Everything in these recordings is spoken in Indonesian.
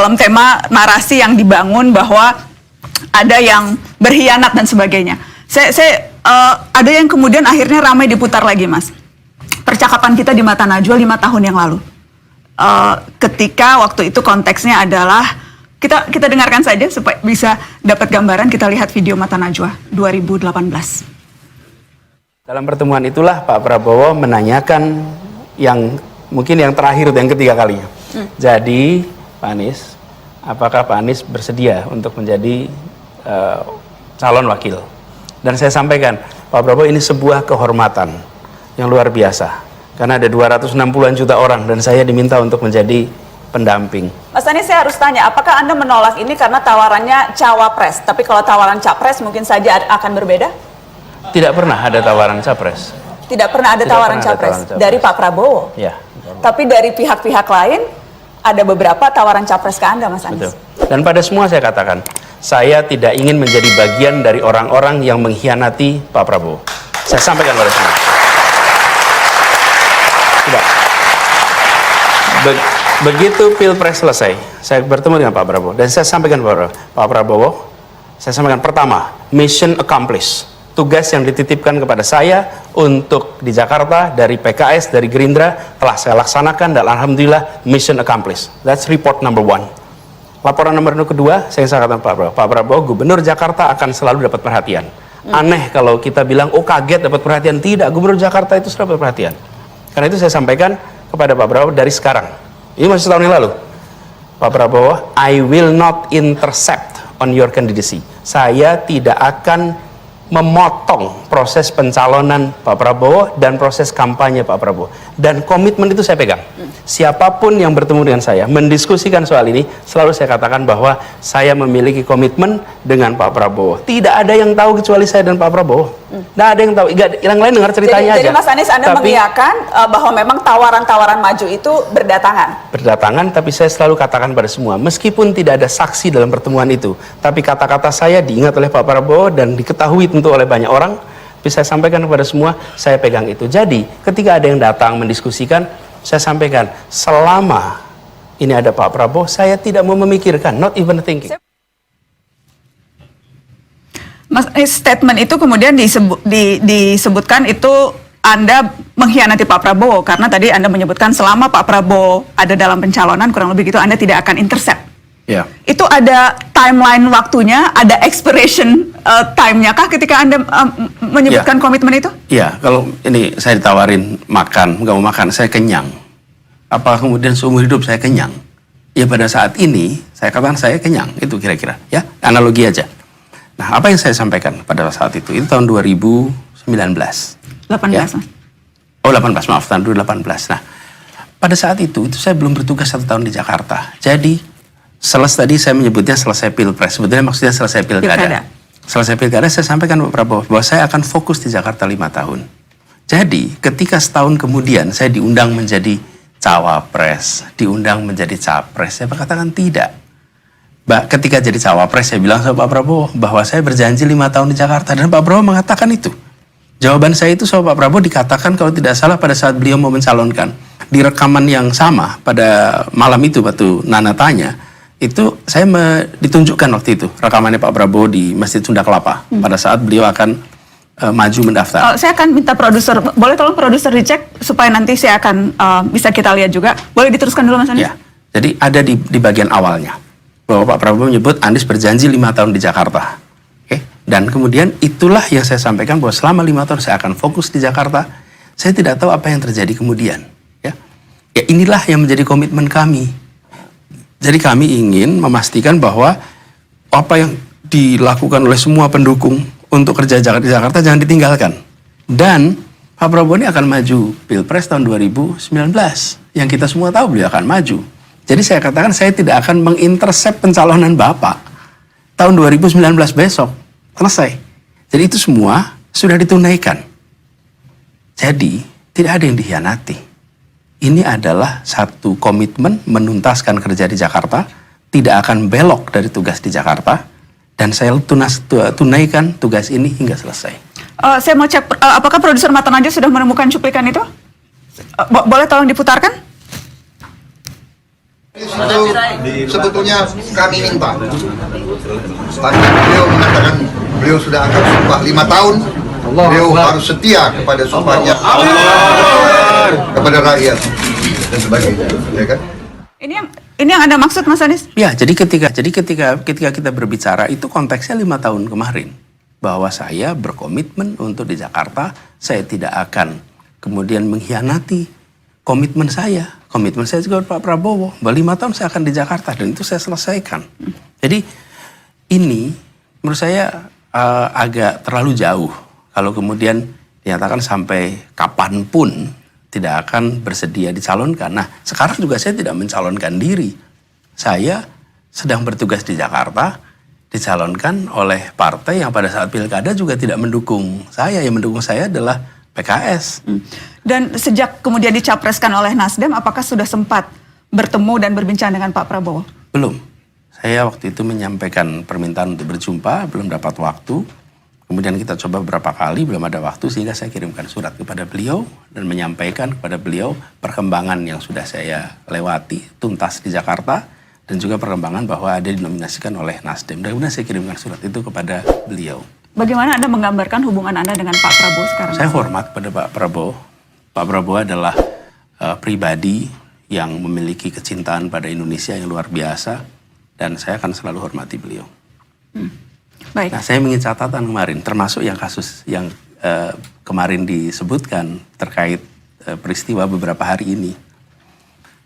dalam tema narasi yang dibangun bahwa ada yang berkhianat dan sebagainya. Ada yang kemudian akhirnya ramai diputar lagi, Mas. Percakapan kita di Mata Najwa 5 tahun yang lalu. Ketika waktu itu konteksnya adalah kita dengarkan saja supaya bisa dapat gambaran. Kita lihat video Mata Najwa 2018. Dalam pertemuan itulah Pak Prabowo menanyakan yang mungkin yang terakhir, yang ketiga kalinya. Jadi Pak Anies, apakah Pak Anies bersedia untuk menjadi calon wakil? Dan saya sampaikan, Pak Prabowo, ini sebuah kehormatan yang luar biasa. Karena ada 260-an juta orang dan saya diminta untuk menjadi pendamping. Mas Anies, saya harus tanya, apakah Anda menolak ini karena tawarannya cawapres? Tapi kalau tawaran capres mungkin saja akan berbeda? Tidak pernah ada tawaran capres. Tidak pernah ada tawaran capres dari Pak Prabowo? Ya. Tapi dari pihak-pihak lain ada beberapa tawaran capres ke Anda, Mas Anies? Betul. Dan pada semua saya katakan, saya tidak ingin menjadi bagian dari orang-orang yang mengkhianati Pak Prabowo. Saya sampaikan pada semua. Tidak. Begitu Pilpres selesai, saya bertemu dengan Pak Prabowo dan saya sampaikan kepada Pak Prabowo, saya sampaikan pertama, mission accomplished. Tugas yang dititipkan kepada saya untuk di Jakarta dari PKS, dari Gerindra telah saya laksanakan dan alhamdulillah mission accomplished. That's report number 1. Laporan nomor kedua, saya katakan Pak Prabowo, Gubernur Jakarta akan selalu dapat perhatian. Aneh kalau kita bilang, oh kaget dapat perhatian. Tidak, Gubernur Jakarta itu selalu dapat perhatian. Karena itu saya sampaikan kepada Pak Prabowo dari sekarang. Ini masih setahun yang lalu. Pak Prabowo, I will not intercept on your candidacy. Saya tidak akan memotong proses pencalonan Pak Prabowo dan proses kampanye Pak Prabowo. Dan komitmen itu saya pegang. Siapapun yang bertemu dengan saya, mendiskusikan soal ini, selalu saya katakan bahwa saya memiliki komitmen dengan Pak Prabowo. Tidak ada yang tahu kecuali saya dan Pak Prabowo. Tidak ada yang tahu. Yang lain dengar ceritanya aja. Jadi Mas Anies, Anda mengiyakan bahwa memang tawaran-tawaran maju itu berdatangan? Berdatangan, tapi saya selalu katakan pada semua, meskipun tidak ada saksi dalam pertemuan itu, tapi kata-kata saya diingat oleh Pak Prabowo dan diketahui tentu oleh banyak orang, bisa saya sampaikan kepada semua, saya pegang itu. Jadi, ketika ada yang datang mendiskusikan, saya sampaikan, selama ini ada Pak Prabowo, saya tidak mau memikirkan, not even thinking. Mas, statement itu kemudian disebutkan itu Anda mengkhianati Pak Prabowo, karena tadi Anda menyebutkan selama Pak Prabowo ada dalam pencalonan, kurang lebih gitu, Anda tidak akan intercept. Ya. Itu ada timeline waktunya, ada expiration time-nya kah ketika Anda menyebutkan komitmen itu? Iya, kalau ini saya ditawarin makan, nggak mau makan, saya kenyang. Apa kemudian seumur hidup saya kenyang? Ya pada saat ini, saya katakan saya kenyang, itu kira-kira. Ya, analogi aja. Nah, apa yang saya sampaikan pada saat itu? Itu tahun 2019. 18, ya? Mas. Oh, 18, maaf, tahun 2018. Nah, pada saat itu saya belum bertugas 1 tahun di Jakarta. Jadi, tadi saya menyebutnya selesai Pilpres. Sebetulnya maksudnya selesai Pilkada. Selesai Pilkada, saya sampaikan Pak Prabowo bahwa saya akan fokus di Jakarta 5 tahun. Jadi, ketika setahun kemudian saya diundang menjadi cawapres, diundang menjadi capres, saya katakan tidak. Ketika jadi cawapres, saya bilang sama Pak Prabowo bahwa saya berjanji 5 tahun di Jakarta, dan Pak Prabowo mengatakan itu. Jawaban saya itu sama Pak Prabowo dikatakan kalau tidak salah pada saat beliau mau mencalonkan. Di rekaman yang sama pada malam itu waktu Nana tanya, itu saya ditunjukkan waktu itu rekamannya Pak Prabowo di Masjid Sunda Kelapa pada saat beliau akan maju mendaftar. Saya akan minta produser, boleh tolong produser dicek supaya nanti saya akan bisa kita lihat juga. Boleh diteruskan dulu, Mas Anies? Ya, jadi ada di bagian awalnya bahwa Pak Prabowo menyebut Anies berjanji 5 tahun di Jakarta. Oke? Dan kemudian itulah yang saya sampaikan bahwa selama 5 tahun saya akan fokus di Jakarta. Saya tidak tahu apa yang terjadi kemudian. Ya inilah yang menjadi komitmen kami. Jadi kami ingin memastikan bahwa apa yang dilakukan oleh semua pendukung untuk kerja di Jakarta jangan ditinggalkan. Dan Pak Prabowo ini akan maju Pilpres tahun 2019. Yang kita semua tahu beliau akan maju. Jadi saya katakan saya tidak akan mengintercept pencalonan Bapak. Tahun 2019 besok. Selesai. Jadi itu semua sudah ditunaikan. Jadi tidak ada yang dikhianati. Ini adalah satu komitmen menuntaskan kerja di Jakarta, tidak akan belok dari tugas di Jakarta, dan saya tunaikan tugas ini hingga selesai. Saya mau cek, apakah produser Mata Najwa sudah menemukan cuplikan itu? Boleh tolong diputarkan? Itu sebetulnya kami minta. Tadi beliau mengatakan beliau sudah akan sumpah 5 tahun. Beliau harus setia kepada sumpahnya kepada rakyat dan sebagainya, ya kan? Ini yang Anda maksud, Mas Anies? Ya, jadi ketika kita berbicara itu konteksnya 5 tahun kemarin bahwa saya berkomitmen untuk di Jakarta, saya tidak akan kemudian mengkhianati komitmen saya. Komitmen saya juga Pak Prabowo, bahwa 5 tahun saya akan di Jakarta dan itu saya selesaikan. Jadi ini menurut saya agak terlalu jauh kalau kemudian dinyatakan sampai kapanpun tidak akan bersedia dicalonkan. Nah, sekarang juga saya tidak mencalonkan diri. Saya sedang bertugas di Jakarta, dicalonkan oleh partai yang pada saat pilkada juga tidak mendukung saya. Yang mendukung saya adalah PKS. Dan sejak kemudian dicapreskan oleh Nasdem, apakah sudah sempat bertemu dan berbincang dengan Pak Prabowo? Belum. Saya waktu itu menyampaikan permintaan untuk berjumpa, belum dapat waktu. Kemudian kita coba beberapa kali, belum ada waktu, sehingga saya kirimkan surat kepada beliau dan menyampaikan kepada beliau perkembangan yang sudah saya lewati, tuntas di Jakarta, dan juga perkembangan bahwa ada dinominasikan oleh Nasdem. Dan kemudian saya kirimkan surat itu kepada beliau. Bagaimana Anda menggambarkan hubungan Anda dengan Pak Prabowo sekarang? Saya hormat pada Pak Prabowo. Pak Prabowo adalah pribadi yang memiliki kecintaan pada Indonesia yang luar biasa, dan saya akan selalu hormati beliau. Baik. Nah, saya ingin catatan kemarin, termasuk yang kasus yang kemarin disebutkan terkait peristiwa beberapa hari ini.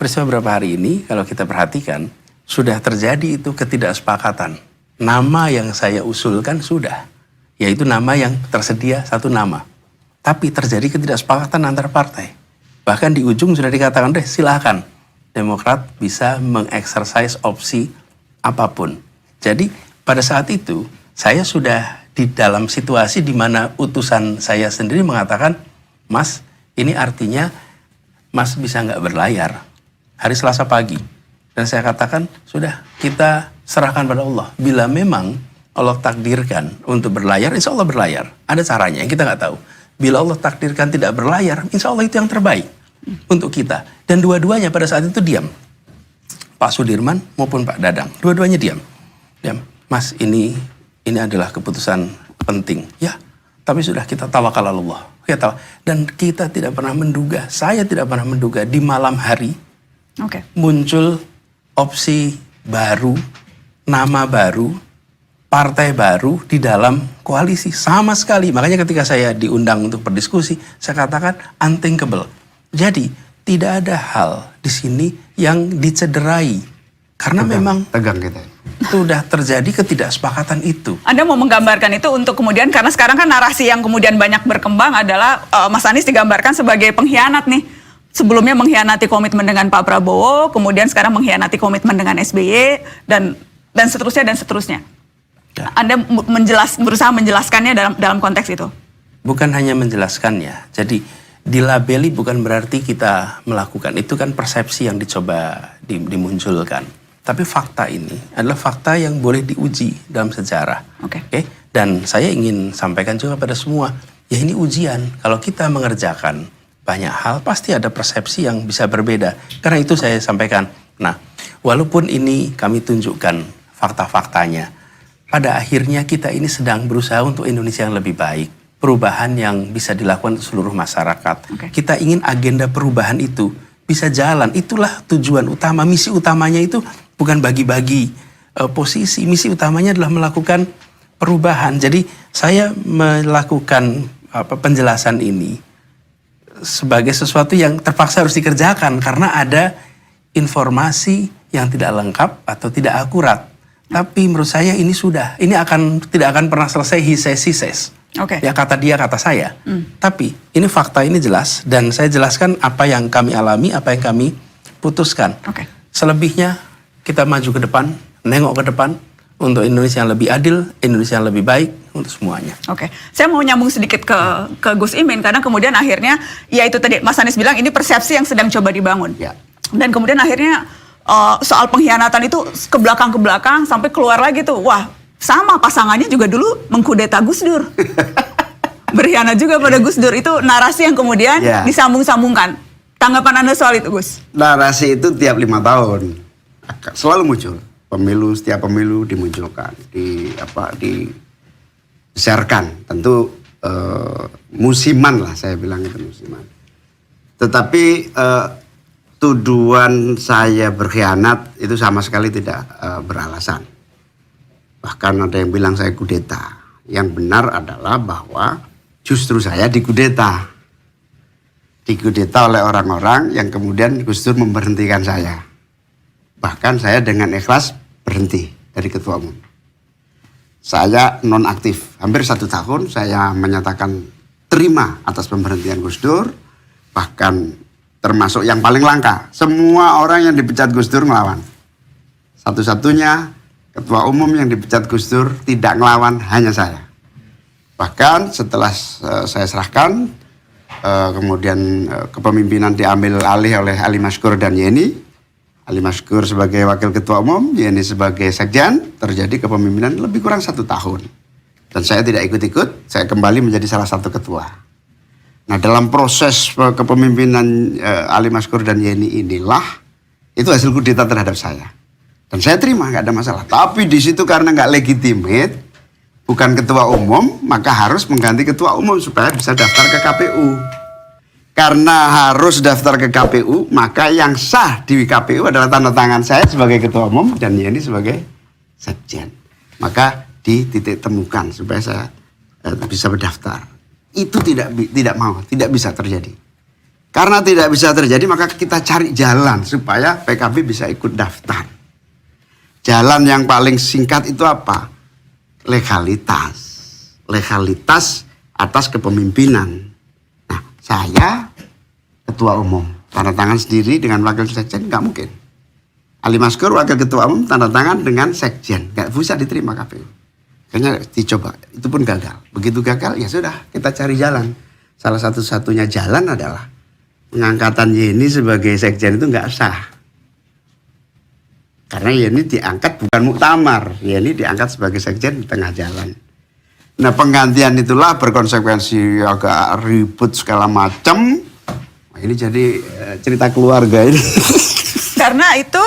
Peristiwa beberapa hari ini, kalau kita perhatikan, sudah terjadi itu ketidaksepakatan. Nama yang saya usulkan sudah, yaitu nama yang tersedia satu nama. Tapi terjadi ketidaksepakatan antar partai. Bahkan di ujung sudah dikatakan, deh silakan Demokrat bisa mengeksersis opsi apapun. Jadi pada saat itu, saya sudah di dalam situasi di mana utusan saya sendiri mengatakan, Mas, ini artinya Mas bisa nggak berlayar hari Selasa pagi. Dan saya katakan, sudah kita serahkan pada Allah. Bila memang Allah takdirkan untuk berlayar, insya Allah berlayar. Ada caranya yang kita nggak tahu. Bila Allah takdirkan tidak berlayar, insya Allah itu yang terbaik untuk kita. Dan dua-duanya pada saat itu diam. Pak Sudirman maupun Pak Dadang, dua-duanya diam. Mas, ini adalah keputusan penting. Ya, tapi sudah kita tawakal Allah. Dan kita tidak pernah menduga, saya tidak pernah menduga di malam hari muncul opsi baru, nama baru, partai baru di dalam koalisi sama sekali. Makanya ketika saya diundang untuk berdiskusi, saya katakan unthinkable. Jadi tidak ada hal di sini yang dicederai karena memang tegang kita. Sudah terjadi ketidaksepakatan itu. Anda mau menggambarkan itu untuk kemudian, karena sekarang kan narasi yang kemudian banyak berkembang adalah Mas Anies digambarkan sebagai pengkhianat nih. Sebelumnya mengkhianati komitmen dengan Pak Prabowo, kemudian sekarang mengkhianati komitmen dengan SBY dan seterusnya dan seterusnya. Ya. Anda berusaha menjelaskannya dalam konteks itu? Bukan hanya menjelaskannya. Jadi dilabeli bukan berarti kita melakukan. Itu kan persepsi yang dicoba dimunculkan. Tapi fakta ini adalah fakta yang boleh diuji dalam sejarah. Oke. Dan saya ingin sampaikan juga pada semua, ya ini ujian. Kalau kita mengerjakan banyak hal, pasti ada persepsi yang bisa berbeda. Karena itu saya sampaikan. Nah, walaupun ini kami tunjukkan fakta-faktanya, pada akhirnya kita ini sedang berusaha untuk Indonesia yang lebih baik. Perubahan yang bisa dilakukan untuk seluruh masyarakat. Kita ingin agenda perubahan itu bisa jalan. Itulah tujuan utama. Misi utamanya itu bukan bagi-bagi posisi. Misi utamanya adalah melakukan perubahan. Jadi saya melakukan penjelasan ini sebagai sesuatu yang terpaksa harus dikerjakan. Karena ada informasi yang tidak lengkap atau tidak akurat. Tapi menurut saya ini tidak akan pernah selesai he says. Ya kata dia, kata saya. Tapi ini fakta, ini jelas. Dan saya jelaskan apa yang kami alami, apa yang kami putuskan. Selebihnya kita maju ke depan, nengok ke depan untuk Indonesia yang lebih adil, Indonesia yang lebih baik untuk semuanya. Saya mau nyambung sedikit ke Gus Imin karena kemudian akhirnya ya itu tadi Mas Anies bilang ini persepsi yang sedang coba dibangun. Ya. Dan kemudian akhirnya soal pengkhianatan itu ke belakang sampai keluar lagi tuh. Wah, sama pasangannya juga dulu mengkudeta Gus Dur. Berkhianat juga pada Gus Dur. Itu narasi yang kemudian disambung-sambungkan. Tanggapan Anda soal itu, Gus? Narasi itu tiap 5 tahun. selalu muncul. Setiap pemilu dimunculkan, di-sharekan. Tentu musiman lah, saya bilang itu musiman. Tetapi tuduhan saya berkhianat itu sama sekali tidak beralasan. Bahkan ada yang bilang saya kudeta. Yang benar adalah bahwa justru saya dikudeta. Dikudeta oleh orang-orang yang kemudian Gus Dur memberhentikan saya. Bahkan saya dengan ikhlas berhenti dari ketua umum. Saya nonaktif. Hampir 1 tahun saya menyatakan terima atas pemberhentian Gus Dur. Bahkan termasuk yang paling langka. Semua orang yang dipecat Gus Dur ngelawan. Satu-satunya ketua umum yang dipecat Gus Dur tidak ngelawan hanya saya. Bahkan setelah saya serahkan, kemudian kepemimpinan diambil alih oleh Ali Maskur dan Yeni. Ali Maskur sebagai wakil ketua umum, Yeni sebagai sekjen, terjadi kepemimpinan lebih kurang 1 tahun. Dan saya tidak ikut-ikut, saya kembali menjadi salah satu ketua. Nah, dalam proses kepemimpinan Ali Maskur dan Yeni inilah, itu hasil kudeta terhadap saya. Dan saya terima, nggak ada masalah. Tapi di situ karena nggak legitimate, bukan ketua umum, maka harus mengganti ketua umum supaya bisa daftar ke KPU. Karena harus daftar ke KPU, maka yang sah di KPU adalah tanda tangan saya sebagai ketua umum dan Yeni sebagai sekjen. Maka dititik temukan supaya saya bisa berdaftar. Itu tidak bisa terjadi. Karena tidak bisa terjadi, maka kita cari jalan supaya PKB bisa ikut daftar. Jalan yang paling singkat itu apa? Legalitas. Legalitas atas kepemimpinan. Nah, saya ketua umum, tanda tangan sendiri dengan wakil sekjen, nggak mungkin. Ali Maskur wakil ketua umum, tanda tangan dengan sekjen, nggak bisa diterima KPU. Kayaknya dicoba, itu pun gagal. Begitu gagal, ya sudah, kita cari jalan. Salah satu-satunya jalan adalah pengangkatan Yeni sebagai sekjen itu nggak sah. Karena Yeni diangkat bukan muktamar, Yeni diangkat sebagai sekjen di tengah jalan. Nah, penggantian itulah berkonsekuensi agak ribut segala macam. Nah, ini jadi cerita keluarga ini. Karena itu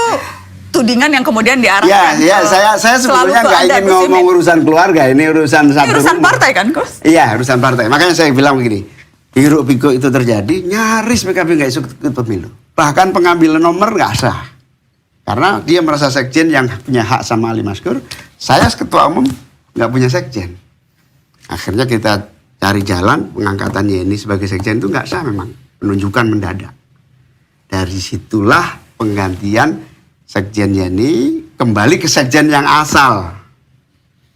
tudingan yang kemudian diarahkan. Ya, saya sebetulnya nggak ingin ngomong urusan keluarga, ini urusan satu. Ini urusan partai kan, Gus? Iya, urusan partai. Makanya saya bilang begini, hiruk pikuk itu terjadi, nyaris PKB nggak ikut pemilu. Bahkan pengambilan nomor nggak sah. Karena dia merasa sekjen yang punya hak sama Ali Maskur, saya ketua umum nggak punya sekjen. Akhirnya kita cari jalan, pengangkatan Yeni sebagai sekjen itu nggak sah memang, penunjukan mendadak. Dari situlah penggantian sekjen Yeni kembali ke sekjen yang asal,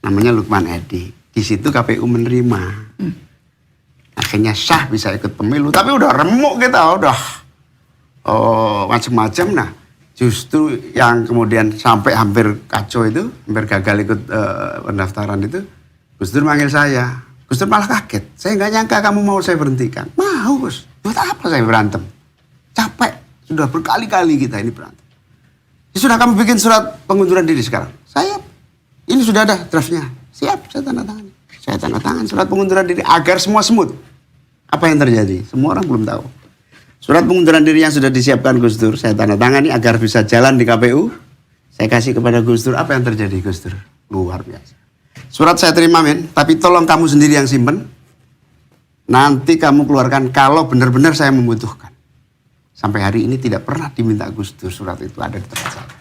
namanya Lukman Edi. Di situ KPU menerima. Akhirnya sah bisa ikut pemilu, tapi udah remuk kita, udah macam-macam. Nah, justru yang kemudian sampai hampir kacau itu, hampir gagal ikut pendaftaran itu, Gus Dur manggil saya. Gus Dur malah kaget. Saya nggak nyangka kamu mau saya berhentikan. Mau, Gus. Buat apa saya berantem? Capek. Sudah berkali-kali kita ini berantem. Ya sudah, kamu bikin surat pengunduran diri sekarang. Saya, ini sudah ada draftnya. Siap, saya tanda tangan. Saya tanda tangan surat pengunduran diri agar semua smooth. Apa yang terjadi? Semua orang belum tahu. Surat pengunduran diri yang sudah disiapkan Gus Dur, saya tanda tangani agar bisa jalan di KPU. Saya kasih kepada Gus Dur. Apa yang terjadi, Gus Dur? Luar biasa. Surat saya terima, men, tapi tolong kamu sendiri yang simpen. Nanti kamu keluarkan kalau benar-benar saya membutuhkan. Sampai hari ini tidak pernah diminta Gus Dur surat itu ada di tempat saya.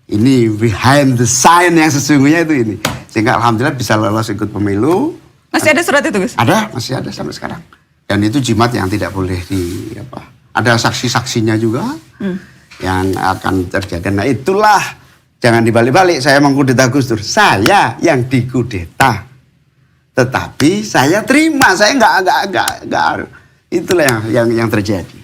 Ini behind the sign yang sesungguhnya itu ini. Sehingga alhamdulillah bisa lolos ikut pemilu. Masih ada surat itu, Gus? Ada, masih ada sampai sekarang. Dan itu jimat yang tidak boleh ada saksi-saksinya juga yang akan terjadi. Nah, itulah, jangan dibalik-balik, saya mengkudeta Gus Dur. Saya yang dikudeta. Tetapi saya terima, saya enggak. Itulah yang terjadi.